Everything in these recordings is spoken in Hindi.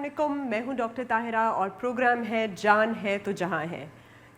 अस्सलामुअलैकुम, मैं हूं डॉक्टर ताहिरा और प्रोग्राम है जान है तो जहां है।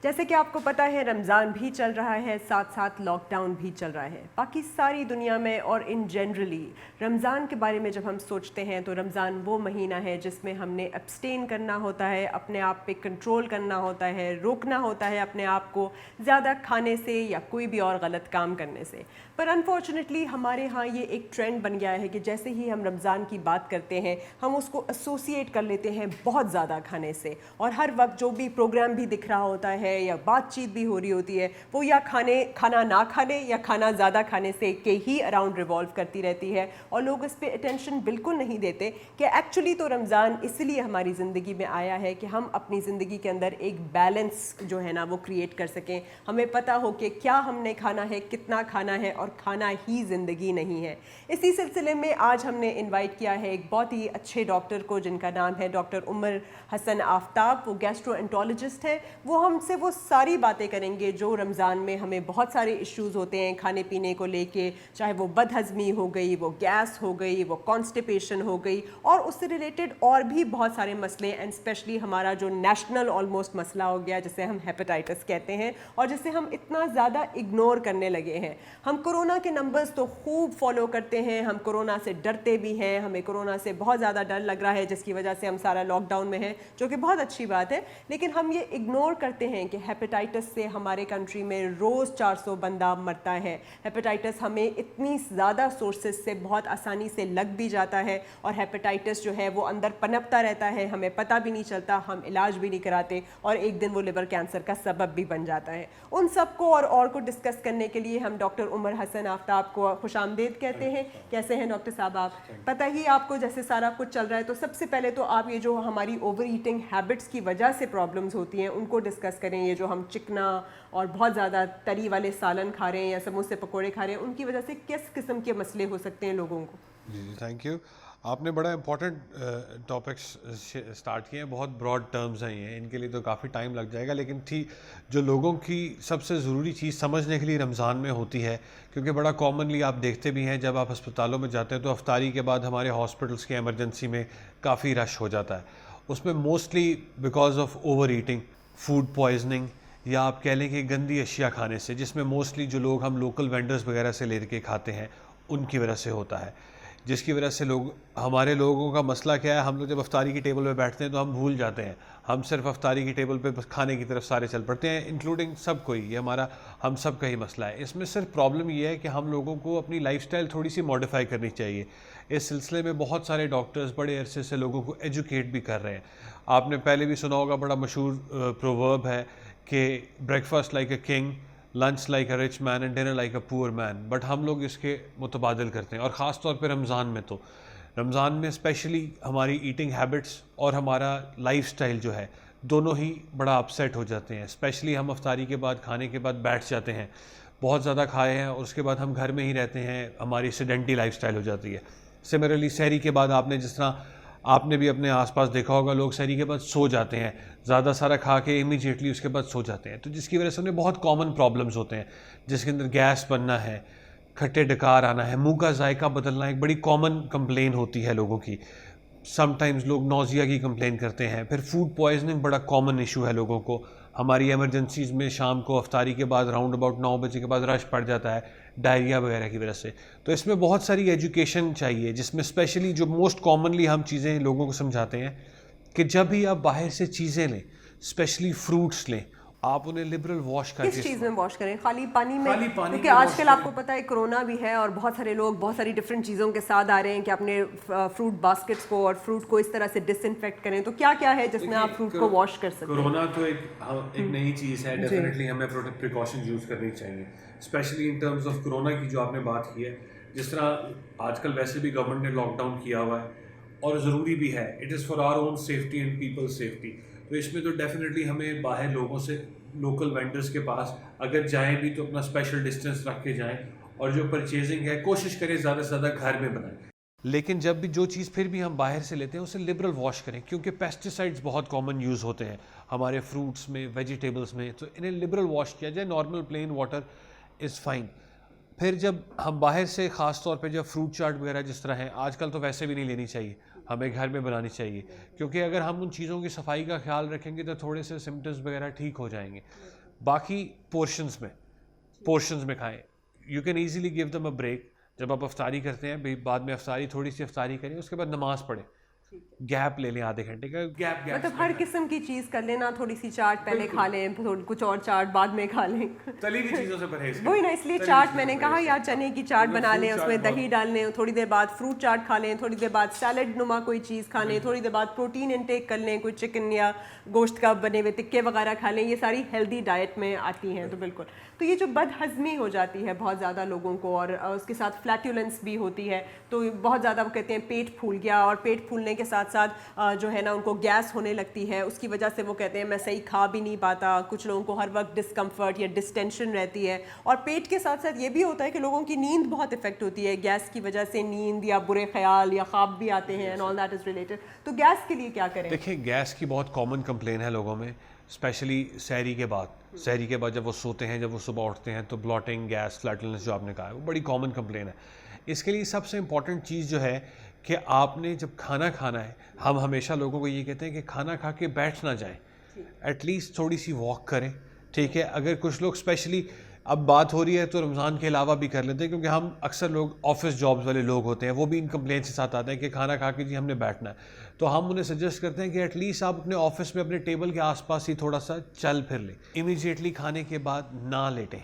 जैसे कि आपको पता है, रमज़ान भी चल रहा है, साथ साथ लॉकडाउन भी चल रहा है। बाकी सारी दुनिया में और इन जनरली रमज़ान के बारे में जब हम सोचते हैं तो रमज़ान वो महीना है जिसमें हमने अब्सटेन करना होता है, अपने आप पे कंट्रोल करना होता है, रोकना होता है अपने आप को ज़्यादा खाने से या कोई भी और गलत काम करने से। पर अनफॉर्चुनेटली हमारे यहाँ ये एक ट्रेंड बन गया है कि जैसे ही हम रमज़ान की बात करते हैं हम उसको एसोसिएट कर लेते हैं बहुत ज़्यादा खाने से, और हर वक्त जो भी प्रोग्राम भी दिख रहा होता है या बातचीत भी हो रही होती है वो या खाना ना खाने या खाना ज़्यादा खाने से के ही अराउंड रिवॉल्व करती रहती है। और लोग इस पर अटेंशन बिल्कुल नहीं देते कि एक्चुअली तो रमज़ान इसलिए हमारी ज़िंदगी में आया है कि हम अपनी ज़िंदगी के अंदर एक बैलेंस जो है ना वो क्रिएट कर सकें। हमें पता हो कि क्या हमने खाना है, कितना खाना है, और खाना ही ज़िंदगी नहीं है। इसी सिलसिले में आज हमने इनवाइट किया है एक बहुत ही अच्छे डॉक्टर को जिनका नाम है डॉक्टर उमर हसन आफ्ताब। वो गैस्ट्रोएंटरोलॉजिस्ट हैं। वो हमसे वो सारी बातें करेंगे जो रमज़ान में हमें बहुत सारे इश्यूज़ होते हैं खाने पीने को लेके, चाहे वो बदहज़मी हो गई, वो गैस हो गई, वो कॉन्स्टिपेशन हो गई, और उससे रिलेटेड और भी बहुत सारे मसले, एंड स्पेशली हमारा जो नेशनल ऑलमोस्ट मसला हो गया जिसे हम हेपेटाइटिस कहते हैं और जिसे हम इतना ज़्यादा इग्नोर करने लगे हैं। हम कोरोना के नंबर्स तो खूब फॉलो करते हैं, हम कोरोना से डरते भी हैं, हमें कोरोना से बहुत ज़्यादा डर लग रहा है जिसकी वजह से हम सारा लॉकडाउन में हैं, जो कि बहुत अच्छी बात है। लेकिन हम ये इग्नोर करते हैं कि हेपेटाइटिस से हमारे कंट्री में रोज़ 400 बंदा मरता है। हेपेटाइटिस हमें इतनी ज़्यादा सोर्सेज से बहुत आसानी से लग भी जाता है, और हेपेटाइटिस जो है वो अंदर पनपता रहता है, हमें पता भी नहीं चलता, हम इलाज भी नहीं कराते, और एक दिन वो लिवर कैंसर का सबब भी बन जाता है। उन सब को और को डिस्कस करने के लिए हम डॉक्टर उमर हसन आफ्ताब को खुशामदीद कहते हैं। कैसे हैं डॉक्टर साहब आप? पता ही आपको जैसे सारा कुछ चल रहा है, तो सबसे पहले तो आप ये जो हमारी ओवर ईटिंग हैबिट्स की वजह से प्रॉब्लम्स होती हैं उनको डिस्कस करें। ये जो हम चिकना और बहुत ज़्यादा तरी वाले सालन खा रहे हैं या समोसे पकोड़े खा रहे हैं, उनकी वजह से किस किस्म के मसले हो सकते हैं लोगों को? जी जी, थैंक यू। आपने बड़ा इंपॉर्टेंट टॉपिक्स स्टार्ट किए हैं, बहुत ब्रॉड टर्म्स हैं ये, इनके लिए तो काफ़ी टाइम लग जाएगा, लेकिन जो लोगों की सबसे ज़रूरी चीज़ समझने के लिए रमज़ान में होती है, क्योंकि बड़ा कॉमनली आप देखते भी हैं जब आप अस्पतालों में जाते हैं तो अफ्तारी के बाद हमारे हॉस्पिटल्स के एमरजेंसी में काफ़ी रश हो जाता है। उसमें mostly because of over eating, food poisoning, या आप कह लें कि गंदी अशिया खाने से, जिसमें मोस्टली जो लोग हम लोकल वेंडर्स वगैरह से लेकर के खाते हैं उनकी वजह से होता है, जिसकी वजह से हमारे लोगों का मसला क्या है, हम लोग जब अफ्तारी की टेबल पे बैठते हैं तो हम भूल जाते हैं, हम सिर्फ अफ्तारी की टेबल पे बस खाने की तरफ सारे चल पड़ते हैं, इंक्लूडिंग सब कोई। ये हम सब का ही मसला है। इसमें सिर्फ प्रॉब्लम ये है कि हम लोगों को अपनी लाइफस्टाइल थोड़ी सी मॉडिफाई करनी चाहिए। इस सिलसिले में बहुत सारे डॉक्टर्स बड़े अरसे से लोगों को एजुकेट भी कर रहे हैं। आपने पहले भी सुना होगा, बड़ा मशहूर प्रोवर्ब है कि breakfast like a king, lunch like a rich man and dinner like a poor man. But हम लोग इसके मुतबादिल करते हैं, और ख़ास तौर पे रमज़ान में। तो रमज़ान में स्पेशली हमारी ईटिंग हैबिट्स और हमारा लाइफस्टाइल जो है दोनों ही बड़ा अपसेट हो जाते हैं। स्पेशली हम अफ्तारी के बाद, खाने के बाद बैठ जाते हैं, बहुत ज़्यादा खाए हैं, और उसके बाद हम घर में ही रहते हैं, हमारी सेडेंटरी लाइफस्टाइल हो जाती है। सिमिलरली सहरी के बाद जिस तरह आपने भी अपने आसपास देखा होगा, लोग सहरी के बाद सो जाते हैं, ज़्यादा सारा खा के इमीडिएटली उसके बाद सो जाते हैं, तो जिसकी वजह से उन्हें बहुत कॉमन प्रॉब्लम्स होते हैं, जिसके अंदर गैस बनना है, खट्टे डकार आना है, मुंह का जायका बदलना एक बड़ी कॉमन कंप्लेन होती है लोगों की। समटाइम्स लोग नोज़िया की कंप्लेन करते हैं। फिर फूड पॉइजनिंग बड़ा कॉमन इशू है लोगों को। हमारी एमरजेंसीज़ में शाम को अफ्तारी के बाद राउंड अबाउट 9 बजे के बाद रश पड़ जाता है डायरिया वगैरह की वजह से। तो इसमें बहुत सारी एजुकेशन चाहिए, जिसमें स्पेशली जो मोस्ट कॉमनली हम चीज़ें लोगों को समझाते हैं कि जब भी आप बाहर से चीज़ें लें, स्पेशली फ्रूट्स लें, आप उन्हें लिबरल वॉश करके। किस चीज़ में वॉश करें? खाली पानी में? खाली पानी क्योंकि में आजकल आपको पता है कोरोना भी है और बहुत सारे लोग बहुत सारी डिफरेंट चीज़ों के साथ आ रहे हैं कि अपने फ्रूट बास्केट्स को और फ्रूट को इस तरह से डिसइंफेक्ट करें। तो क्या क्या है जिसमें आप फ्रूट को वॉश कर सकते हैं? कोरोना तो एक नई चीज़ है, डेफिनेटली हमें प्रिकॉशन यूज़ करनी चाहिए, specially in terms of corona की जो आपने बात की है। जिस तरह आजकल वैसे भी गवर्नमेंट ने लॉकडाउन किया हुआ है, और ज़रूरी भी है, it is for our own safety and people's safety. तो इसमें तो डेफिनेटली हमें बाहर लोगों से, लोकल वेंडर्स के पास अगर जाएं भी तो अपना स्पेशल डिस्टेंस रख के जाएं, और जो परचेजिंग है कोशिश करें ज़्यादा से ज़्यादा घर में बनाएं। लेकिन जब भी जो चीज़ फिर भी हम बाहर से लेते हैं उसे लिबरल वॉश करें, क्योंकि पेस्टिसाइड्स बहुत कॉमन यूज़ होते हैं हमारे फ्रूट्स में, वेजिटेबल्स में, तो इन्हें लिबरल वॉश किया जाए। Normal plain water is fine. फिर जब हम बाहर से, ख़ास तौर पे जब फ्रूट चाट वगैरह जिस तरह है आजकल, तो वैसे भी नहीं लेनी चाहिए। हमें घर में बनानी चाहिए, क्योंकि अगर हम उन चीज़ों की सफाई का ख्याल रखेंगे तो थोड़े से सिम्टम्स वगैरह ठीक हो जाएंगे। बाकी पोर्शंस में खाएं। You can easily give them a break. जब आप अफ्तारी करते हैं भाई, बाद में अफ्तारी थोड़ी सी अफ्तारी करें, उसके बाद नमाज पढ़ें, गैप ले लें आधे घंटे का, गैप मतलब हर किस्म की चीज़ कर लेना, थोड़ी सी चाट पहले खा लें, कुछ और चाट बाद में खा लें। तली हुई चीज़ों से परहेज करें। वही ना, इसलिए चाट मैंने कहा यार, चने की चाट बना लें, उसमें दही डाल लें, थोड़ी देर बाद फ्रूट चाट खा लें, थोड़ी देर बाद सैलड नुमा कोई चीज़ खा लें, थोड़ी देर बाद प्रोटीन इनटेक कर लें, कोई चिकन या गोश्त का बने हुए टिक्के वगैरह खा लें। ये सारी हेल्दी डाइट में आती हैं। तो बिल्कुल, तो ये जो बदहज़मी हो जाती है बहुत ज़्यादा लोगों को, और उसके साथ फ्लैटुलेंस भी होती है, तो बहुत ज़्यादा वो कहते हैं पेट फूल गया, और पेट फूलने के साथ साथ जो है ना उनको गैस होने लगती है। उसकी वजह से वो कहते हैं मैं सही खा भी नहीं पाता। कुछ लोगों को हर वक्त डिस्कम्फर्ट या डिस्टेंशन रहती है, और पेट के साथ साथ ये भी होता है कि लोगों की नींद बहुत इफेक्ट होती है गैस की वजह से। नींद या बुरे ख्याल या ख्वाब भी आते हैं, and all that is related. तो गैस के लिए क्या करें? देखिए, गैस की बहुत कॉमन कंप्लेन है लोगों में, स्पेशली सहरी के बाद। सहरी के बाद जब वो सोते हैं, जब वो सुबह उठते हैं, तो ब्लॉटिंग, गैस, फ्लैटुलेंस जो आपने कहा है, वो बड़ी कॉमन कंप्लेन है। इसके लिए सबसे इम्पॉर्टेंट चीज़ जो है कि आपने जब खाना खाना है, हम हमेशा लोगों को ये कहते हैं कि खाना खा के बैठ ना जाएं, एटलीस्ट थोड़ी सी वॉक करें, ठीक है। अगर कुछ लोग, स्पेशली अब बात हो रही है तो रमज़ान के अलावा भी कर लेते हैं, क्योंकि हम अक्सर लोग ऑफिस जॉब्स वाले लोग होते हैं, वो भी इन कंप्लेंट्स के साथ आते हैं कि खाना खा के जी हमने बैठना है। तो हम उन्हें सजेस्ट करते हैं कि एटलीस्ट आप अपने ऑफिस में अपने टेबल के आसपास ही थोड़ा सा चल फिर लें। इमीडिएटली खाने के बाद ना लेटें,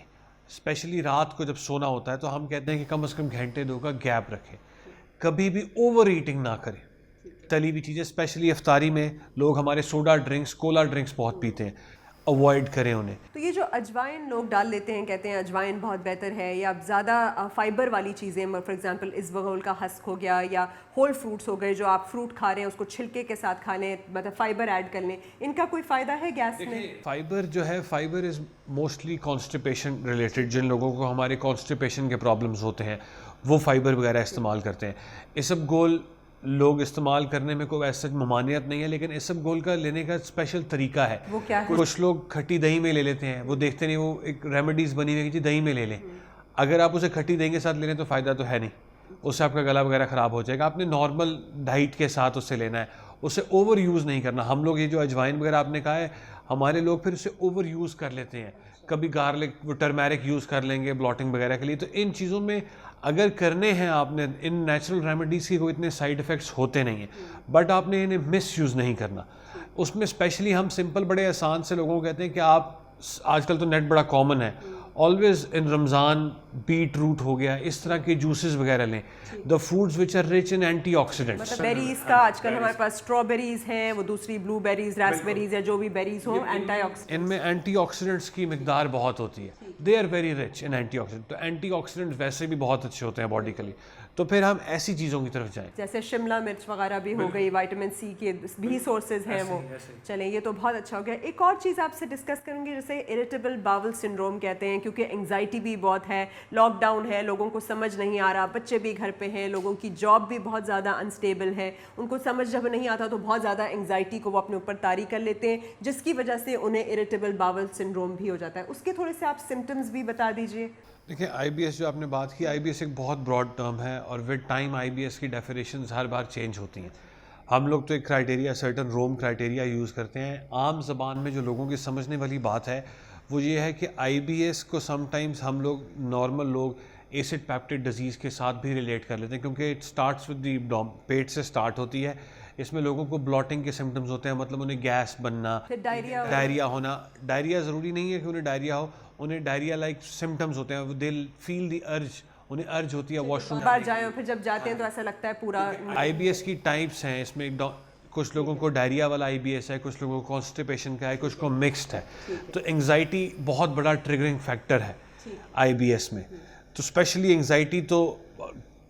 स्पेशली रात को जब सोना होता है, तो हम कहते हैं कि कम से कम घंटे 2 का गैप रखें। कभी भी ओवर ईटिंग ना करें। तली हुई चीज़ें, स्पेशली इफ्तारी में लोग हमारे सोडा ड्रिंक्स, कोला ड्रिंक्स बहुत पीते हैं, अवॉइड करें उन्हें। तो ये जो अजवाइन लोग डाल लेते हैं, कहते हैं अजवाइन बहुत बेहतर है, या ज़्यादा फाइबर वाली चीज़ें, फॉर एग्जांपल इसबगोल का हस्क हो गया, या होल फ्रूट्स हो गए, जो आप फ्रूट खा रहे हैं उसको छिलके के साथ खा लें, मतलब फाइबर ऐड कर लें, इनका कोई फ़ायदा है गैस में? फाइबर जो है, fibre is mostly constipation related. जिन लोगों को हमारे कॉन्स्टिपेशन के प्रॉब्लम्स होते हैं, वो फाइबर वगैरह इस्तेमाल करते हैं। इसबगोल लोग इस्तेमाल करने में कोई ऐसा ममानियत नहीं है, लेकिन इसबगोल का लेने का स्पेशल तरीका है। वो क्या है? कुछ लोग खट्टी दही में ले लेते हैं, वो देखते नहीं, वो एक रेमेडीज़ बनी हुई है कि दही में ले लें। अगर आप उसे खट्टी दही के साथ ले लें तो फ़ायदा तो है नहीं, उससे आपका गला वगैरह ख़राब हो जाएगा। आपने नॉर्मल डाइट के साथ उससे लेना है, उसे ओवर यूज़ नहीं करना। हम लोग ये जो अजवाइन वगैरह आपने कहा है, हमारे लोग फिर उसे ओवर यूज़ कर लेते हैं। कभी गार्लिक, वो टर्मेरिक यूज़ कर लेंगे ब्लॉटिंग वगैरह के लिए। तो इन चीज़ों में अगर करने हैं आपने, इन नेचुरल रेमेडीज़ के कोई इतने साइड इफ़ेक्ट्स होते नहीं हैं, बट आपने इन्हें मिस यूज़ नहीं करना। उसमें स्पेशली हम सिंपल बड़े आसान से लोगों को कहते हैं कि आप, आजकल तो नेट बड़ा कॉमन है, always in Ramzan beet root हो गया, इस तरह के जूसेस वगैरह लें, the foods which are rich in antioxidants. मतलब बेरीज का आजकल हमारे पास स्ट्रॉबेरीज हैं, वो दूसरी ब्लूबेरीज, रास्पबेरीज या जो भी बेरीज हो, एंटीऑक्सीडेंट, इनमें एंटीऑक्सीडेंट्स की मिकदार बहुत होती है, they are very rich in antioxidant. तो एंटीऑक्सीडेंट्स वैसे भी बहुत अच्छे होते हैं बॉडी के लिए, तो फिर हम ऐसी चीज़ों की तरफ जाएं। जैसे शिमला मिर्च वगैरह भी हो गई, विटामिन सी के भी सोर्सेज हैं वो। चलें, ये तो बहुत अच्छा हो गया। एक और चीज़ आपसे डिस्कस करूंगी, जैसे इरिटेबल बाउल सिंड्रोम कहते हैं, क्योंकि एंग्जाइटी भी बहुत है, लॉकडाउन है, लोगों को समझ नहीं आ रहा, बच्चे भी घर पे हैं, लोगों की जॉब भी बहुत ज़्यादा अनस्टेबल है, उनको समझ जब नहीं आता तो बहुत ज़्यादा एंग्जाइटी को वो अपने ऊपर तारी कर लेते हैं, जिसकी वजह से उन्हें इरिटेबल बाउल सिंड्रोम भी हो जाता है। उसके थोड़े से आप सिम्टम्स भी बता दीजिए। देखिए, IBS जो आपने बात की, IBS एक बहुत ब्रॉड टर्म है, और विद टाइम IBS की डेफिनेशंस हर बार चेंज होती हैं। हम लोग तो एक क्राइटेरिया, सर्टन रोम क्राइटेरिया यूज़ करते हैं। आम ज़बान में जो लोगों की समझने वाली बात है वो ये है कि IBS को समटाइम्स हम लोग, नॉर्मल लोग, एसिड पेप्टिक डिजीज़ के साथ भी रिलेट कर लेते हैं, क्योंकि it starts with the pet से स्टार्ट होती है। इसमें लोगों को ब्लॉटिंग के सिम्टम्स होते हैं, मतलब उन्हें गैस बनना, डायरिया होना। डायरिया ज़रूरी नहीं है कि उन्हें डायरिया हो, उन्हें डायरिया लाइक सिम्टम्स होते हैं, दे फील द अर्ज, उन्हें अर्ज होती है वॉशरूम बार जाए, और फिर जब जाते हैं तो ऐसा लगता है पूरा। IBS की टाइप्स हैं इसमें, कुछ लोगों को डायरिया वाला IBS है, कुछ लोगों को कॉन्स्टिपेशन का है, कुछ को मिक्स्ड है। तो एंग्जाइटी बहुत बड़ा ट्रिगरिंग फैक्टर है IBS में, तो स्पेशली एंग्जाइटी तो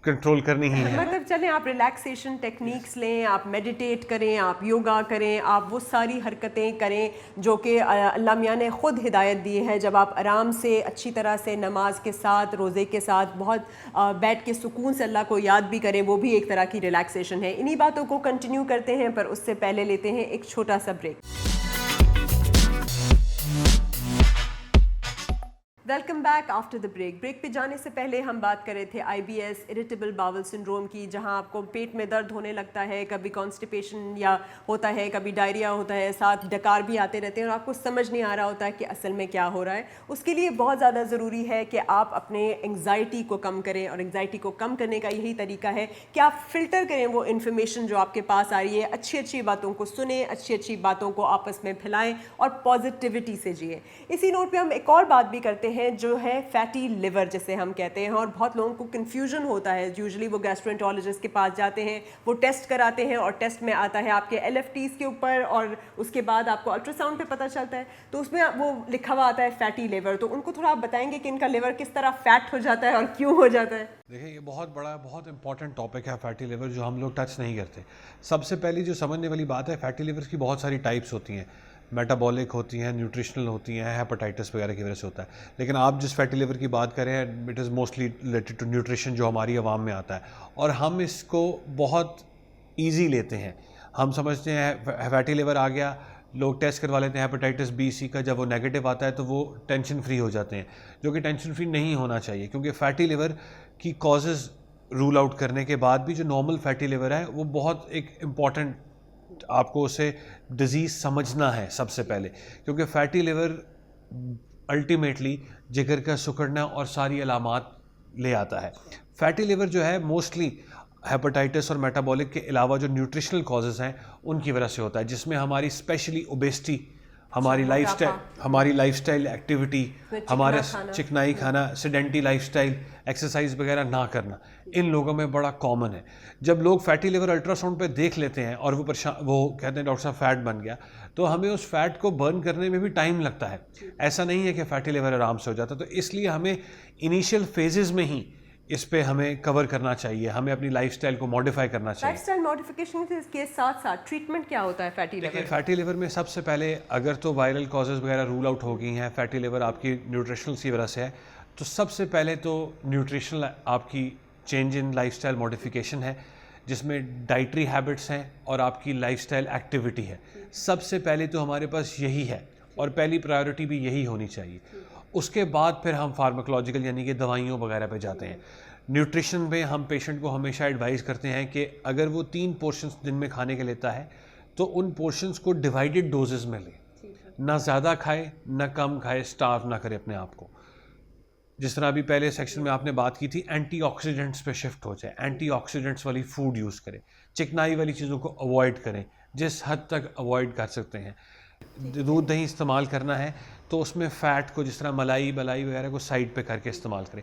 कंट्रोल करनी ही है। मतलब चलें, आप रिलैक्सेशन टेक्निक्स लें, आप मेडिटेट करें, आप योगा करें, आप वो सारी हरकतें करें जो कि अल्लाह मियाँ ने ख़ुद हिदायत दी है। जब आप आराम से, अच्छी तरह से, नमाज के साथ, रोज़े के साथ, बहुत बैठ के सुकून से अल्लाह को याद भी करें, वो भी एक तरह की रिलैक्सेशन है। इन्हीं बातों को कंटिन्यू करते हैं, पर उससे पहले लेते हैं एक छोटा सा break. Welcome back after the break. Break पे जाने से पहले हम बात कर रहे थे IBS इरिटेबल बाउल सिंड्रोम की, जहां आपको पेट में दर्द होने लगता है, कभी कॉन्स्टिपेशन या होता है, कभी डायरिया होता है, साथ डकार भी आते रहते हैं और आपको समझ नहीं आ रहा होता है कि असल में क्या हो रहा है। उसके लिए बहुत ज़्यादा ज़रूरी है कि आप अपने एंग्जाइटी को कम करें, और एंग्जाइटी को कम करने का यही तरीका है कि आप फ़िल्टर करें वो इन्फॉर्मेशन जो आपके पास आ रही है। अच्छी अच्छी बातों को सुने, अच्छी अच्छी बातों को आपस में फैलाएं और पॉजिटिविटी से जिए। इसी नोट पे हम एक और बात भी करते हैं जो है फैटी लिवर जिसे हम कहते हैं, और बहुत लोगों को कन्फ्यूजन होता है। यूजुअली वो गैस्ट्रोएंटरोलॉजिस्ट के पास जाते हैं, वो टेस्ट कराते हैं और टेस्ट में आता है आपके LFTs के ऊपर, और उसके बाद आपको अल्ट्रासाउंड पे पता चलता है तो उसमें वो लिखा हुआ आता है फैटी लिवर। तो उनको थोड़ा आप बताएंगे कि इनका लिवर किस तरह फैट हो जाता है और क्यों हो जाता है? देखिए, ये बहुत बड़ा, बहुत इंपॉर्टेंट टॉपिक है फैटी लिवर, जो हम लोग टच नहीं करते। सबसे पहली जो समझने वाली बात है, फैटी लिवर की बहुत सारी टाइप्स होती हैं। मेटाबॉलिक होती हैं, न्यूट्रिशनल होती हैं, हेपेटाइटिस वगैरह की वजह से होता है। लेकिन आप जिस फैटी लिवर की बात कर रहे हैं, it is mostly related to nutrition, जो हमारी आवाम में आता है, और हम इसको बहुत ईजी लेते हैं। हम समझते हैं फैटी लिवर आ गया, लोग टेस्ट करवा लेते हैं हेपेटाइटिस B C का, जब वो नेगेटिव आता है तो वो टेंशन फ्री हो जाते हैं, जो कि टेंशन फ्री नहीं होना चाहिए। क्योंकि फैटी लिवर की कॉजेज़ रूल आउट करने के बाद भी जो नॉर्मल फैटी लिवर है, वो बहुत एक इम्पॉर्टेंट, आपको उसे डिजीज़ समझना है सबसे पहले। क्योंकि फैटी लिवर अल्टीमेटली जिगर का सिकुड़ना और सारी अलामात ले आता है। फैटी लिवर जो है मोस्टली हेपेटाइटिस और मेटाबॉलिक के अलावा जो न्यूट्रिशनल कॉजेज़ हैं उनकी वजह से होता है, जिसमें हमारी स्पेशली ओबेसिटी, हमारी लाइफस्टाइल एक्टिविटी, हमारे चिकनाई खाना, सेडेंटी लाइफस्टाइल, एक्सरसाइज वगैरह ना करना, इन लोगों में बड़ा कॉमन है। जब लोग फैटी लिवर अल्ट्रासाउंड पे देख लेते हैं और वो कहते हैं डॉक्टर साहब फैट बन गया, तो हमें उस फैट को बर्न करने में भी टाइम लगता है। ऐसा नहीं है कि फैटी लिवर आराम से हो जाता। तो इसलिए हमें इनिशियल फेजेस में ही इस पे हमें कवर करना चाहिए, हमें अपनी लाइफस्टाइल को मॉडिफाई करना चाहिए। लाइफस्टाइल मॉडिफिकेशन के साथ साथ ट्रीटमेंट क्या होता है फैटी लिवर? फैटी लिवर में सबसे पहले, अगर तो वायरल कॉजेज़ वगैरह रूल आउट हो गई हैं, फैटी लिवर आपकी न्यूट्रिशनल की वजह से है, तो सबसे पहले तो न्यूट्रिशनल आपकी चेंज इन लाइफस्टाइल मॉडिफिकेशन है, जिसमें डाइटरी हैबिट्स हैं और आपकी लाइफस्टाइल एक्टिविटी है। सबसे पहले तो हमारे पास यही है और पहली प्रायोरिटी भी यही होनी चाहिए। उसके बाद फिर हम फार्माकोलॉजिकल यानी कि दवाइयों वगैरह पे जाते हैं। न्यूट्रिशन में हम पेशेंट को हमेशा एडवाइस करते हैं कि अगर वो 3 पोर्शंस दिन में खाने के लेता है तो उन पोर्शंस को डिवाइडेड डोजेस में ले, ना ज़्यादा खाए ना कम खाए, स्टार्व ना करे अपने आप को। जिस तरह अभी पहले सेक्शन में आपने बात की थी, एंटीऑक्सीडेंट्स पे शिफ्ट हो जाए, एंटीऑक्सीडेंट्स वाली फूड यूज़ करें, चिकनाई वाली चीज़ों को अवॉइड करें जिस हद तक अवॉइड कर सकते हैं। दूध दही इस्तेमाल करना है तो उसमें फ़ैट को, जिस तरह मलाई वगैरह को साइड पे करके इस्तेमाल करें।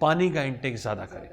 पानी का इंटेक ज़्यादा करें।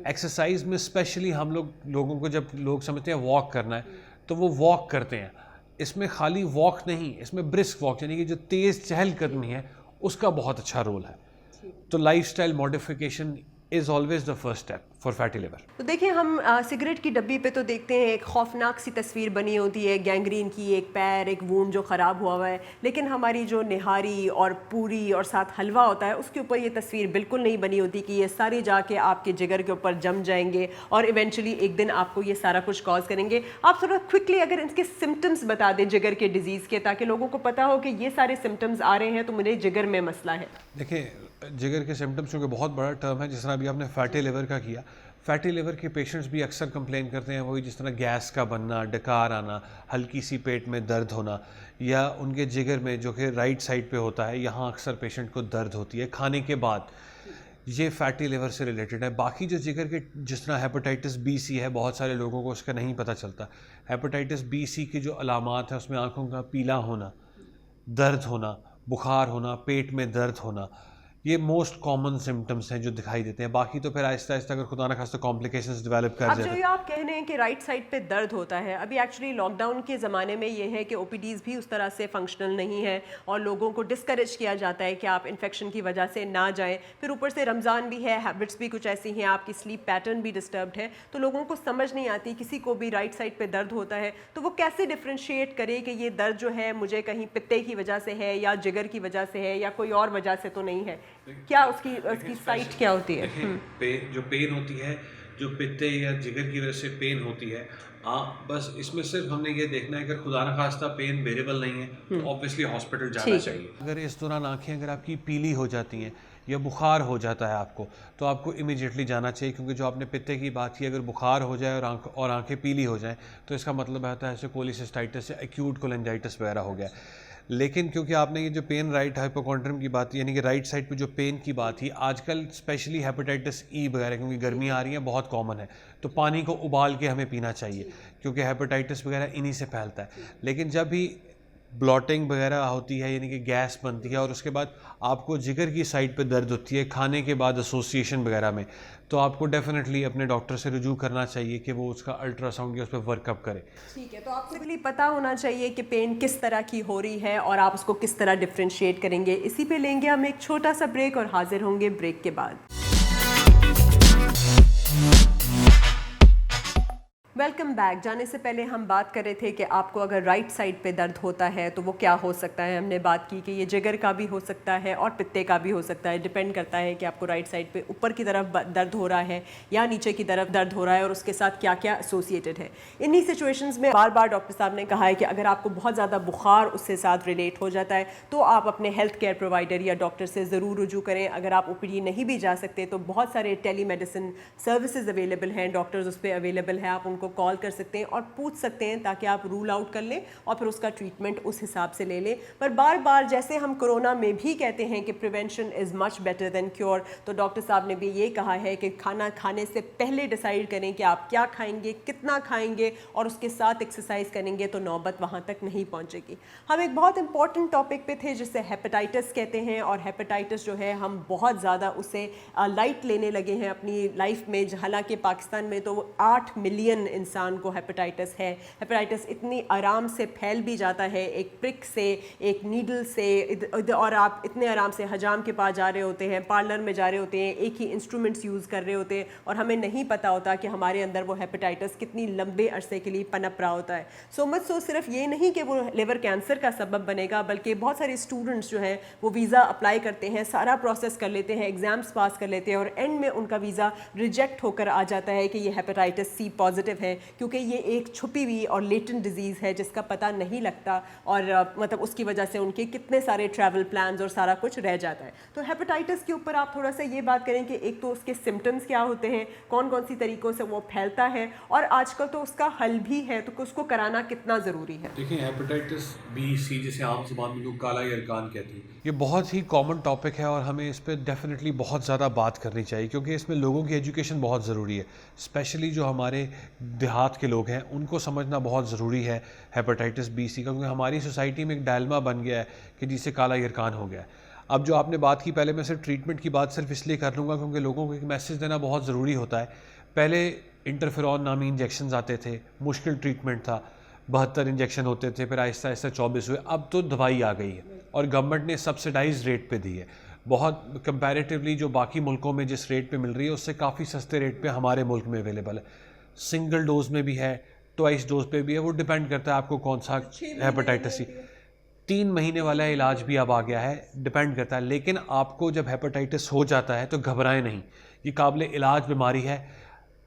एक्सरसाइज में स्पेशली हम लोगों को, जब लोग समझते हैं वॉक करना है तो वो वॉक करते हैं। इसमें खाली वॉक नहीं, इसमें ब्रिस्क वॉक यानी कि जो तेज़ चहलकदमी है उसका बहुत अच्छा रोल है। तो lifestyle modification is always the first step for fatty liver. तो देखिए, हम सिगरेट की डब्बी पे तो देखते हैं एक खौफनाक सी तस्वीर बनी होती है, गैंग्रीन की, एक पैर, एक वूंड जो ख़राब हुआ हुआ है। लेकिन हमारी जो निहारी और पूरी और साथ हलवा होता है, उसके ऊपर ये तस्वीर बिल्कुल नहीं बनी होती कि ये सारी जाके आपके जिगर के ऊपर जम जाएंगे और इवेंचुअली एक दिन आपको ये सारा कुछ कॉज करेंगे। आप थोड़ा क्विकली अगर इनके सिम्टम्स बता दें जिगर के डिजीज़ के, ताकि लोगों को पता हो कि ये सारे सिम्टम्स आ रहे हैं तो मुझे जिगर में मसला है। देखिए, जिगर के सिम्टम्स क्योंकि बहुत बड़ा टर्म है, जिस तरह अभी आपने फैटी लिवर का किया, फैटी लिवर के पेशेंट्स भी अक्सर कंप्लेन करते हैं वही, जिस तरह गैस का बनना, डकार आना, हल्की सी पेट में दर्द होना, या उनके जिगर में जो कि राइट साइड पे होता है, यहाँ अक्सर पेशेंट को दर्द होती है खाने के बाद। ये फैटी लिवर से रिलेटेड है। बाकी जो जिगर के, जिस तरह हेपेटाइटिस B C है, बहुत सारे लोगों को उसका नहीं पता चलता। हेपेटाइटिस B C की जो अलामात है उसमें आँखों का पीला होना, दर्द होना, बुखार होना, पेट में दर्द होना, ये मोस्ट कॉमन सिम्टम्स हैं जो दिखाई देते हैं। बाकी तो फिर आहिस्ता आहिस्ता अगर खुदा ना खास्ता कॉम्प्लिकेशंस डेवलप कर अब जाए। जो ये आप कह रहे हैं कि राइट साइड पे दर्द होता है, अभी एक्चुअली लॉकडाउन के ज़माने में ये है कि OPDs भी उस तरह से फंक्शनल नहीं है और लोगों को डिस्करेज किया जाता है कि आप इन्फेक्शन की वजह से ना जाएं। फिर ऊपर से रमज़ान भी है, हैबिट्स भी कुछ ऐसी हैं, आपकी स्लीप पैटर्न भी डिस्टर्ब्ड है, तो लोगों को समझ नहीं आती, किसी को भी राइट साइड पे दर्द होता है तो वो कैसे डिफ्रेंशिएट करे कि ये दर्द जो है मुझे कहीं पित्ते की वजह से है या जिगर की वजह से है या कोई और वजह से तो नहीं है। क्या उसकी साइट क्या होती है? जो पेन होती है, जो पित्ते या जिगर की वजह से पेन होती है, हाँ, बस इसमें सिर्फ हमने ये देखना है कि खुदा न खास्ता पेन बेरेबल नहीं है तो ऑब्वियसली हॉस्पिटल जाना ठीक है। चाहिए। अगर इस दौरान आंखें अगर आपकी पीली हो जाती हैं या बुखार हो जाता है आपको, तो आपको इमीडिएटली जाना चाहिए, क्योंकि जो आपने पित्ते की बात की, अगर बुखार हो जाए और आंखें पीली हो जाएं तो इसका मतलब होता है ऐसे कोलिसिस्टाइटिस या एक्यूट कोलेंजाइटिस वगैरह हो गया। लेकिन क्योंकि आपने ये जो पेन राइट हाइपोकॉन्ड्रियम की बात, यानी कि राइट साइड पे जो पेन की बात थी, आजकल स्पेशली हेपेटाइटिस ई वगैरह क्योंकि गर्मी आ रही है बहुत कॉमन है, तो पानी को उबाल के हमें पीना चाहिए, क्योंकि हेपेटाइटिस वगैरह इन्हीं से फैलता है। लेकिन जब भी ब्लॉटिंग वगैरह होती है, यानी कि गैस बनती है, और उसके बाद आपको जिगर की साइड पे दर्द होती है खाने के बाद एसोसिएशन वगैरह में, तो आपको डेफिनेटली अपने डॉक्टर से रुजू करना चाहिए कि वो उसका अल्ट्रासाउंड या उस पर वर्कअप करे। ठीक है, तो आपको पहले पता होना चाहिए कि पेन किस तरह की हो रही है और आप उसको किस तरह डिफ्रेंशिएट करेंगे। इसी पे लेंगे हम एक छोटा सा ब्रेक और हाजिर होंगे ब्रेक के बाद। Welcome back. जाने से पहले हम बात कर रहे थे कि आपको अगर राइट साइड पे दर्द होता है तो वो क्या हो सकता है। हमने बात की कि ये जिगर का भी हो सकता है और पित्ते का भी हो सकता है। डिपेंड करता है कि आपको राइट साइड पे ऊपर की तरफ दर्द हो रहा है या नीचे की तरफ दर्द हो रहा है और उसके साथ क्या क्या एसोसिएटेड है। इन्हीं सिचुएशंस में बार बार डॉक्टर साहब ने कहा है कि अगर आपको बहुत ज़्यादा बुखार उससे साथ रिलेट हो जाता है तो आप अपने हेल्थ केयर प्रोवाइडर या डॉक्टर से ज़रूर रुजू करें। अगर आप ओपीडी नहीं भी जा सकते तो बहुत सारे टेली मेडिसिन सर्विसेज अवेलेबल हैं, डॉक्टर्स उस पर अवेलेबल हैं, आप उनको कॉल कर सकते हैं और पूछ सकते हैं ताकि आप रूल आउट कर लें और फिर उसका ट्रीटमेंट उस हिसाब से ले लें। पर बार बार जैसे हम कोरोना में भी कहते हैं कि prevention is much better than cure, तो डॉक्टर साहब ने भी ये कहा है कि खाना खाने से पहले डिसाइड करें कि आप क्या खाएंगे, कितना खाएंगे और उसके साथ एक्सरसाइज करेंगे तो नौबत वहाँ तक नहीं पहुँचेगी। हम एक बहुत इंपॉर्टेंट टॉपिक पे थे जिसे हेपेटाइटिस कहते हैं, और हेपेटाइटिस जो है हम बहुत ज़्यादा उसे लाइट लेने लगे हैं अपनी लाइफ में। हालांकि पाकिस्तान में तो 8 मिलियन इंसान को हेपेटाइटिस है। हेपेटाइटिस इतनी आराम से फैल भी जाता है, एक प्रिक से, एक नीडल से, और आप इतने आराम से हजाम के पास जा रहे होते हैं, पार्लर में जा रहे होते हैं, एक ही इंस्ट्रूमेंट्स यूज़ कर रहे होते हैं और हमें नहीं पता होता कि हमारे अंदर वो हेपेटाइटिस कितनी लंबे अरसे के लिए पनप रहा होता है। सो मच सो सिर्फ ये नहीं कि वो लिवर कैंसर का सबब बनेगा, बल्कि बहुत सारे स्टूडेंट्स जो हैं वो वीज़ा अप्लाई करते हैं, सारा प्रोसेस कर लेते हैं, एग्जाम्स पास कर लेते हैं और एंड में उनका वीज़ा रिजेक्ट होकर आ जाता है कि ये हेपेटाइटिस सी पॉजिटिव है, क्योंकि ये एक छुपी हुई और लेटेंट डिजीज़ है जिसका पता नहीं लगता और मतलब उसकी वजह से उनके कितने सारे ट्रैवल प्लान्स और सारा कुछ रह जाता है। तो हेपेटाइटिस के ऊपर आप थोड़ा सा ये बात करें कि एक तो उसके सिम्टम्स क्या होते हैं, कौन कौन सी तरीक़ों से वो फैलता है, और आजकल तो उसका हल भी है, तो उसको कराना कितना ज़रूरी है। देखिए, हेपेटाइटिस बी सी जिसे आम ज़बान में लोग काला यरकान कहते हैं, ये बहुत ही कॉमन टॉपिक है और हमें इस पर डेफिनेटली बहुत ज़्यादा बात करनी चाहिए, क्योंकि इसमें लोगों की एजुकेशन बहुत ज़रूरी है। स्पेशली जो हमारे देहात के लोग हैं उनको समझना बहुत ज़रूरी है हेपेटाइटिस बी सी का, क्योंकि हमारी सोसाइटी में एक डायलमा बन गया है कि जिसे काला यरकान हो गया है। अब जो आपने बात की, पहले मैं सिर्फ ट्रीटमेंट की बात सिर्फ इसलिए कर लूँगा क्योंकि लोगों को एक मैसेज देना बहुत ज़रूरी होता है। पहले इंटरफेरॉन नामी इंजेक्शन आते थे, मुश्किल ट्रीटमेंट था, 72 इंजेक्शन होते थे, फिर आहिस्ता आहिस्ता 24 हुए। अब तो दवाई आ गई है और गवर्नमेंट ने सब्सिडाइज रेट पे दी है, बहुत कंपैरेटिवली जो बाकी मुल्कों में जिस रेट पे मिल रही है उससे काफ़ी सस्ते रेट पे हमारे मुल्क में अवेलेबल है। सिंगल डोज में भी है, ट्वाइस डोज पे भी है, वो डिपेंड करता है आपको कौन सा हेपेटाइटिस सी। 3 महीने वाला इलाज भी अब आ गया है, डिपेंड करता है। लेकिन आपको जब हेपेटाइटिस हो जाता है तो घबराएं नहीं, ये काबिल इलाज बीमारी है,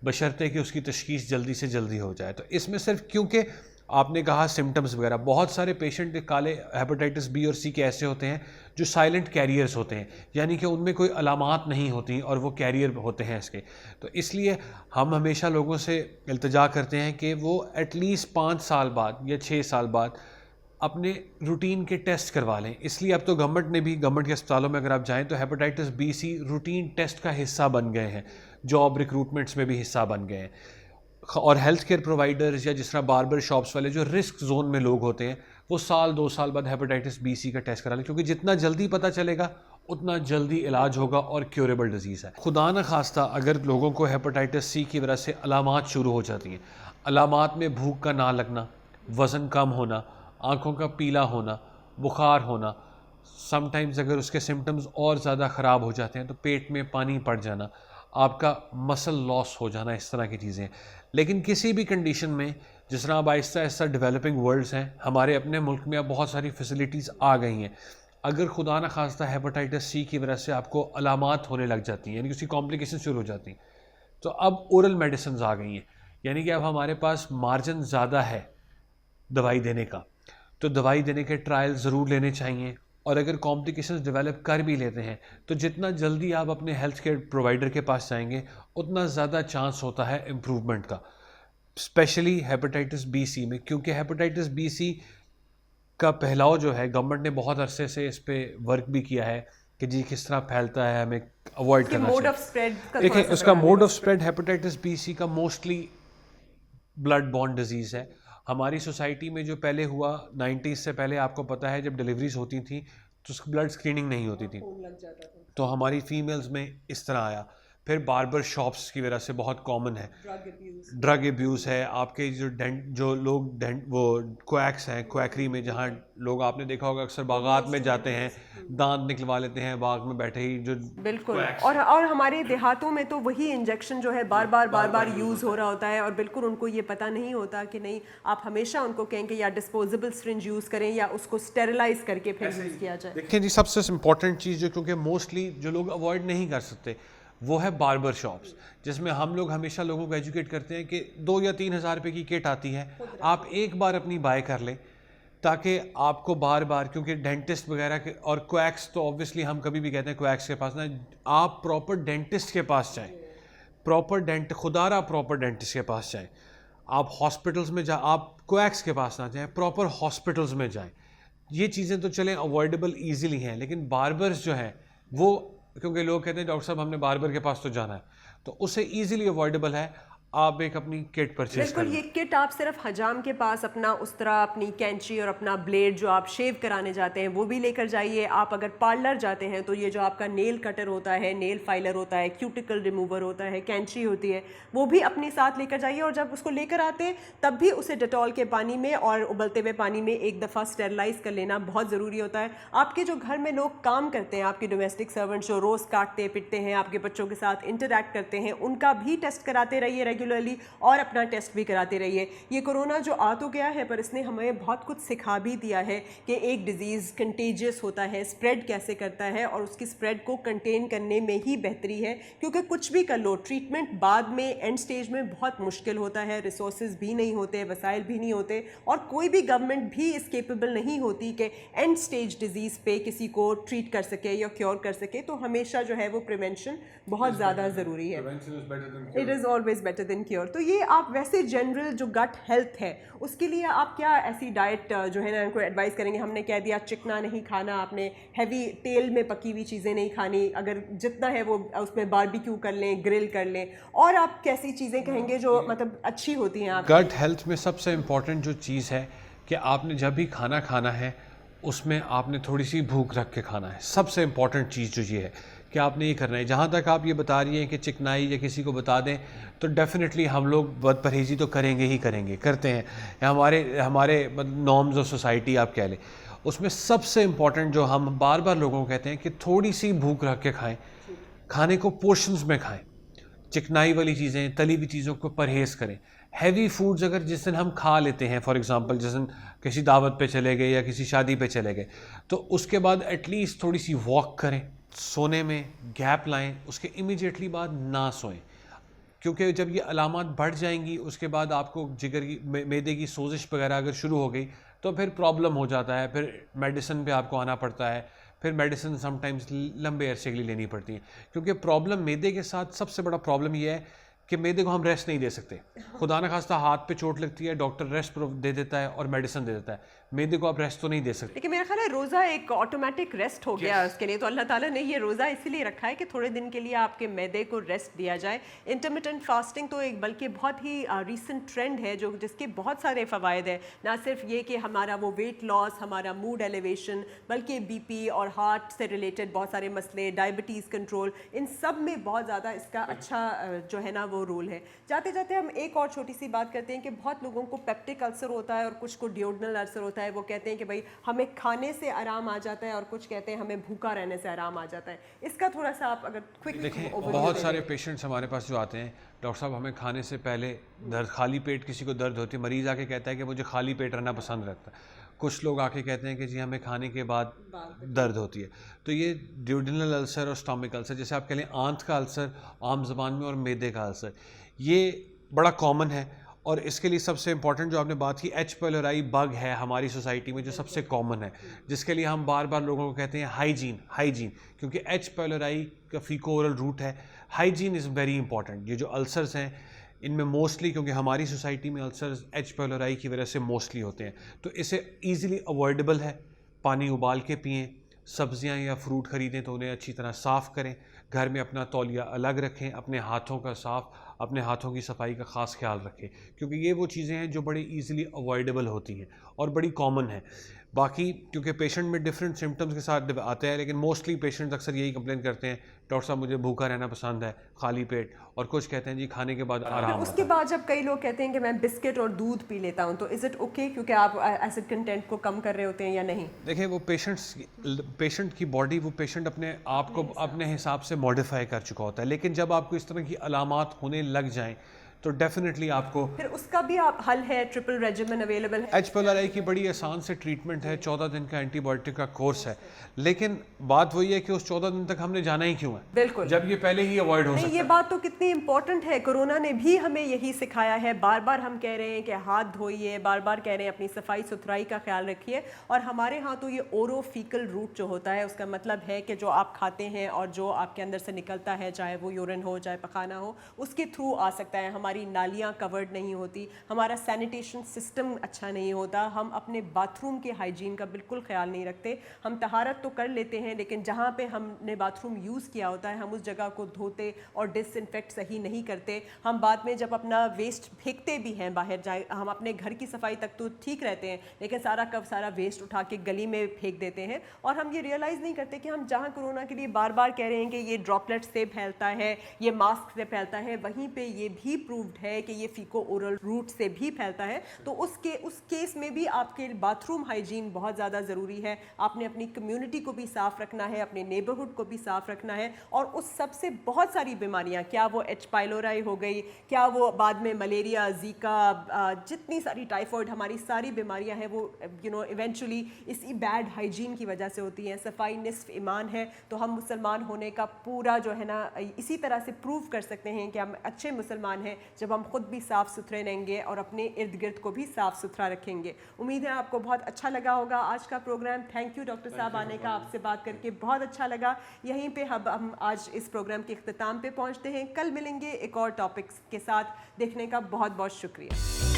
बशर्ते कि उसकी तशखीस जल्दी से जल्दी हो जाए। तो इसमें सिर्फ, क्योंकि आपने कहा सिम्टम्स वगैरह, बहुत सारे पेशेंट काले हेपेटाइटिस बी और सी के ऐसे होते हैं जो साइलेंट कैरियर्स होते हैं, यानी कि उनमें कोई अलामात नहीं होती और वो कैरियर होते हैं इसके। तो इसलिए हम हमेशा लोगों से इल्तिजा करते हैं कि वो एटलीस्ट 5 साल बाद या 6 साल बाद अपने रूटीन के टेस्ट करवा लें। इसलिए अब तो गवर्नमेंट ने भी, गवर्नमेंट के अस्पतालों में अगर आप जाएँ तो hepatitis B C routine test का हिस्सा बन गए हैं, जॉब रिक्रूटमेंट्स में भी हिस्सा बन गए हैं। और हेल्थ केयर प्रोवाइडर्स या जिस तरह बार्बर शॉप्स वाले जो रिस्क जोन में लोग होते हैं, वो साल 2 साल बाद हेपेटाइटिस बी सी का टेस्ट करा लें, क्योंकि जितना जल्दी पता चलेगा उतना जल्दी इलाज होगा और क्योरेबल डिजीज़ है। खुदा न खास्ता अगर लोगों को हेपेटाइटिस सी की वजह से अलामात शुरू हो जाती हैं, अलामात में भूख का ना लगना, वज़न कम होना, आँखों का पीला होना, बुखार होना, समटाइम्स अगर उसके सिम्टम्स और ज़्यादा ख़राब हो जाते हैं तो पेट में पानी पड़ जाना, आपका मसल लॉस हो जाना, इस तरह की चीज़ें। लेकिन किसी भी कंडीशन में, जिस तरह अब आहिस्ता आहिस्ता डेवलपिंग वर्ल्ड्स हैं, हमारे अपने मुल्क में अब बहुत सारी फैसिलिटीज़ आ गई हैं। अगर खुदा न खास्ता हेपेटाइटिस सी की वजह से आपको अलामात होने लग जाती हैं, यानी कि उसकी कॉम्प्लिकेशन शुरू हो जाती हैं, तो अब ओरल मेडिसिन आ गई हैं, यानी कि अब हमारे पास मार्जिन ज़्यादा है दवाई देने का, तो दवाई देने के ट्रायल ज़रूर लेने चाहिए। और अगर कॉम्प्लिकेशंस डेवलप कर भी लेते हैं तो जितना जल्दी आप अपने हेल्थ केयर प्रोवाइडर के पास जाएंगे उतना ज़्यादा चांस होता है इम्प्रूवमेंट का, स्पेशली हेपेटाइटिस बी सी में, क्योंकि हेपेटाइटिस बी सी का फैलाव जो है गवर्नमेंट ने बहुत अरसे से इस पे वर्क भी किया है कि जी किस तरह फैलता है, हमें अवॉइड करना मोड ऑफ चाहिए। स्प्रेड का देखिए थोड़ा सा उसका बता मोड दें। Of spread hepatitis B C का मोस्टली ब्लड बॉर्न डिजीज़ है। हमारी सोसाइटी में जो पहले हुआ 90s से पहले, आपको पता है जब डिलीवरीज होती थी तो ब्लड स्क्रीनिंग नहीं होती थी, खून लग जाता था, तो हमारी फीमेल्स में इस तरह आया। फिर बार्बर शॉप्स की वजह से बहुत कॉमन है, ड्रग अब्यूज, ड्रग एब्यूज़ है, आपके जो लोग वो क्वैक्स हैं, क्वैकरी में जहाँ लोग, आपने देखा होगा अक्सर बागात में जाते हैं, दांत निकलवा लेते हैं बाग में बैठे ही, जो बिल्कुल। quacks और हमारे देहातों में तो वही इंजेक्शन जो है बार बार यूज़ हो रहा होता है, और बिल्कुल उनको ये पता नहीं होता कि नहीं, आप हमेशा उनको कहेंगे या डिस्पोजेबल सिरिंज यूज़ करें या उसको स्टेरिलाइज करके फिर यूज़ किया जाए। देखिए जी, सबसे इम्पोर्टेंट चीज़ जो, क्योंकि मोस्टली जो लोग अवॉइड नहीं कर सकते, वो है बार्बर शॉप्स, जिसमें हम लोग हमेशा लोगों को एजुकेट करते हैं कि 2 या 3 हज़ार रुपये की किट आती है, आप एक बार अपनी बाय कर लें, ताकि आपको बार बार, क्योंकि डेंटिस्ट वगैरह के और क्वैक्स, तो ऑब्वियसली हम कभी भी कहते हैं क्वैक्स के पास ना, आप प्रॉपर डेंटिस्ट के पास जाएं, खुदारा प्रॉपर डेंटिस्ट के पास जाएं। आप हॉस्पिटल्स में आप क्वैक्स के पास ना जाएं, प्रॉपर हॉस्पिटल्स में जाएं। ये चीज़ें तो चलें अवॉइडेबल ईजिली हैं, लेकिन बार्बर्स जो हैं वो, क्योंकि लोग कहते हैं डॉक्टर साहब हमने बार्बर के पास तो जाना है, तो उससे ईजिली अवॉइडेबल है, आप एक अपनी किट परचेज कर बिल्कुल, ये लें। किट आप सिर्फ हजाम के पास अपना उस तरह अपनी कैंची और अपना ब्लेड जो आप शेव कराने जाते हैं वो भी लेकर जाइए। आप अगर पार्लर जाते हैं तो ये जो आपका नेल कटर होता है, नेल फाइलर होता है, क्यूटिकल रिमूवर होता है, कैंची होती है, वो भी अपने साथ लेकर जाइए। और जब उसको लेकर आते हैं तब भी उसे डेटॉल के पानी में और उबलते हुए पानी में एक दफ़ा स्टेरलाइज कर लेना बहुत ज़रूरी होता है। आपके जो घर में लोग काम करते हैं, आपके डोमेस्टिक सर्वेंट जो रोज़ काटते पिटते हैं, आपके बच्चों के साथ इंटरैक्ट करते हैं, उनका भी टेस्ट कराते रहिए रेगुलरली, और अपना टेस्ट भी कराते रहिए। ये कोरोना जो आ तो गया है, पर इसने हमें बहुत कुछ सिखा भी दिया है कि एक डिजीज़ कंटेजियस होता है, स्प्रेड कैसे करता है, और उसकी स्प्रेड को कंटेन करने में ही बेहतरी है। क्योंकि कुछ भी कर लो, ट्रीटमेंट बाद में एंड स्टेज में बहुत मुश्किल होता है, रिसोर्सेज भी नहीं होते, वसाइल भी नहीं होते, और कोई भी गवर्नमेंट भी इस केपेबल नहीं होती कि एंड स्टेज डिजीज़ पे किसी को ट्रीट कर सके या क्योर कर सके। तो हमेशा जो है वो प्रिवेंशन बहुत ज़्यादा ज़रूरी है। It is always better than cure. तो ये आप वैसे जनरल जो गट हेल्थ है उसके लिए आप क्या ऐसी डाइट जो है ना उनको एडवाइस करेंगे? हमने कह दिया चिकना नहीं खाना, आपने हैवी तेल में पकी हुई चीज़ें नहीं खानी, अगर जितना है वो उसमें बारबेक्यू कर लें, ग्रिल कर लें, और आप कैसी चीज़ें कहेंगे जो मतलब अच्छी होती हैं? आप गट हेल्थ में सबसे इम्पॉर्टेंट जो चीज़ है कि आपने जब भी खाना खाना है उसमें आपने थोड़ी सी भूख रख के खाना है। सबसे इम्पॉर्टेंट चीज़ जो ये है कि आपने ये करना है। जहाँ तक आप ये बता रही हैं कि चिकनाई या किसी को बता दें, तो डेफिनेटली हम लोग बद परहेज़ी तो करेंगे ही करेंगे, करते हैं, या हमारे नॉर्म्स ऑफ सोसाइटी आप कह लें। उसमें सबसे इम्पॉर्टेंट जो हम बार बार लोगों को कहते हैं कि थोड़ी सी भूख रख के खाएँ, खाने को पोर्शंस में खाएँ, चिकनाई वाली चीज़ें, तली हुई चीज़ों को परहेज़ करें। हैवी फूड्स अगर जिस दिन हम खा लेते हैं, फॉर एग्जांपल जिस दिन किसी दावत पे चले गए या किसी शादी पे चले गए, तो उसके बाद एटलीस्ट थोड़ी सी वॉक करें, सोने में गैप लाएं, उसके इमीडिएटली बाद ना सोएं, क्योंकि जब ये अलामात बढ़ जाएंगी उसके बाद आपको जिगर की मैदे की सोजिश वगैरह अगर शुरू हो गई तो फिर प्रॉब्लम हो जाता है, फिर मेडिसिन पे आपको आना पड़ता है, फिर मेडिसिन समटाइम्स लंबे अरसे के लिए लेनी पड़ती है। क्योंकि प्रॉब्लम मैदे के साथ सबसे बड़ा प्रॉब्लम ये है कि मैदे को हम रेस्ट नहीं दे सकते। खुदा न खास्ता हाथ पे चोट लगती है, डॉक्टर रेस्ट दे देता है और मेडिसिन दे देता है, मैदे को आप रेस्ट तो नहीं दे सकते। लेकिन मेरा ख्याल है रोज़ा एक ऑटोमेटिक रेस्ट हो गया उसके लिए, तो अल्लाह ताला ने ये रोज़ा इसीलिए रखा है कि थोड़े दिन के लिए आपके मैदे को रेस्ट दिया जाए। इंटरमिटेंट फास्टिंग तो एक बल्कि बहुत ही रीसेंट ट्रेंड है जो जिसके बहुत सारे फ़वाइद हैं। ना सिर्फ ये कि हमारा वो वेट लॉस, हमारा मूड एलिवेशन, बल्कि बीपी और हार्ट से रिलेटेड बहुत सारे मसले, डायबिटीज़ कंट्रोल, इन सब में बहुत ज़्यादा इसका अच्छा जो है ना वो रोल है। जाते जाते हम एक और छोटी सी बात करते हैं कि बहुत लोगों को पेप्टिक अल्सर होता है और कुछ को डियोडनल अल्सर होता है। वो कहते हैं कि भाई हमें खाने से आराम आ जाता है और कुछ कहते हैं हमें भूखा रहने से आराम आ जाता है। इसका थोड़ा सा आप अगर क्विक देखें, बहुत सारे पेशेंट्स हमारे पास जो आते हैं, डॉक्टर साहब हमें खाने से पहले दर्द, खाली पेट किसी को दर्द होती है, मरीज़ आके कहता है कि मुझे खाली पेट रहना पसंद रहता है। कुछ लोग आके कहते हैं कि जी हमें खाने के बाद दर्द होती है। तो ये ड्यूडेनल अल्सर और स्टमक अल्सर, जैसे आप कह लें आंत का अल्सर आम ज़बान में, और मैदे का अल्सर, ये बड़ा कॉमन है, और इसके लिए सबसे इंपॉर्टेंट जो आपने बात की, एच पाइलोराई बग है हमारी सोसाइटी में जो सबसे कॉमन है, जिसके लिए हम बार बार लोगों को कहते हैं हाइजीन हाइजीन, क्योंकि एच पाइलोराई का फीको ओरल रूट है। Hygiene is very important. ये जो अल्सर्स हैं इनमें मोस्टली, क्योंकि हमारी सोसाइटी में अल्सर्स एच पाइलोराई की वजह से मोस्टली होते हैं, तो इसे ईज़िली अवॉइडेबल है। पानी उबाल के पिएँ, सब्जियां या फ्रूट ख़रीदें तो उन्हें अच्छी तरह साफ़ करें, घर में अपना तौलिया अलग रखें, अपने हाथों का अपने हाथों की सफाई का ख़ास ख्याल रखें, क्योंकि ये वो चीज़ें हैं जो बड़ी इजीली अवॉइडेबल होती हैं और बड़ी कॉमन है। बाकी क्योंकि पेशेंट में डिफरेंट सिम्टम्स के साथ आते हैं, लेकिन मोस्टली पेशेंट्स अक्सर यही कंप्लेन करते हैं, डॉक्टर साहब मुझे भूखा रहना पसंद है, खाली पेट, और कुछ कहते हैं जी खाने के बाद फिर आराम उसके आता है। बाद जब कई लोग कहते हैं कि मैं बिस्किट और दूध पी लेता हूँ, तो इज़ इट ओके क्योंकि आप एसिड कंटेंट को कम कर रहे होते हैं या नहीं? देखिए वो पेशेंट की बॉडी, वो पेशेंट अपने आप को अपने हिसाब से मॉडिफाई कर चुका होता है, लेकिन जब आपको इस तरह की अलामात होने लग जाएं तो डेफिनेटली आपको फिर उसका भी आप हल है, ट्रिपल रेजिमेन अवेलेबल है? एच पाइलोराई की बड़ी आसान से ट्रीटमेंट है, 14 दिन का एंटीबायोटिक का कोर्स है, लेकिन बात वही है कि उस 14 दिन तक हमने जाना ही क्यों है, बिल्कुल, जब ये पहले ही अवॉइड हो नहीं, सकता ये है। बात तो कितनी इम्पोर्टेंट है। कोरोना ने भी हमें यही सिखाया है। बार बार हम कह रहे हैं कि हाथ धोइए, बार बार कह रहे हैं अपनी सफाई सुथराई का ख्याल रखिए, और हमारे यहाँ तो ये ओरोफिकल रूट जो होता है, उसका मतलब है कि जो आप खाते हैं और जो आपके अंदर से निकलता है, चाहे वो यूरिन हो चाहे पखाना हो, उसके थ्रू आ सकता है। हमारी नालियाँ कवर्ड नहीं होती, हमारा सैनिटेशन सिस्टम अच्छा नहीं होता, हम अपने बाथरूम के हाइजीन का बिल्कुल ख्याल नहीं रखते। हम तहारत तो कर लेते हैं, लेकिन जहाँ पे हमने बाथरूम यूज़ किया होता है हम उस जगह को धोते और डिसइंफेक्ट सही नहीं करते। हम बाद में जब अपना वेस्ट फेंकते भी हैं बाहर जाए, हम अपने घर की सफाई तक तो ठीक रहते हैं, लेकिन सारा वेस्ट उठा के गली में फेंक देते हैं, और हम ये रियलाइज़ नहीं करते कि हम जहाँ कोरोना के लिए बार बार कह रहे हैं कि ये ड्रॉपलेट से फैलता है, ये मास्क से फैलता है, वहीं पे ये भी प्रूव्ड है कि ये फीको ओरल रूट से भी फैलता है। तो उस केस में भी आपके बाथरूम हाइजीन बहुत ज़्यादा ज़रूरी है। आपने अपनी कम्युनिटी को भी साफ़ रखना है, अपने नेबरहुड को भी साफ़ रखना है, और उस सबसे बहुत सारी बीमारियां, क्या वो एच पाइलोराई हो गई, क्या वो बाद में मलेरिया, जीका, जितनी सारी टाइफॉइड, हमारी सारी बीमारियां हैं वो इवेंचुअली इसी बैड हाइजीन की वजह से होती हैं। सफाई निस्फ ईमान है, तो हम मुसलमान होने का पूरा जो है ना इसी तरह से प्रूव कर सकते हैं कि हम अच्छे मुसलमान हैं जब हम खुद भी साफ़ सुथरे रहेंगे और अपने इर्द गिर्द को भी साफ़ सुथरा रखेंगे। उम्मीद है आपको बहुत अच्छा लगा होगा आज का प्रोग्राम। थैंक यू डॉक्टर साहब आने का, आपसे बात करके बहुत अच्छा लगा। यहीं पे हम आज इस प्रोग्राम के इख्तिताम पे पहुंचते हैं। कल मिलेंगे एक और टॉपिक्स के साथ। देखने का बहुत बहुत शुक्रिया।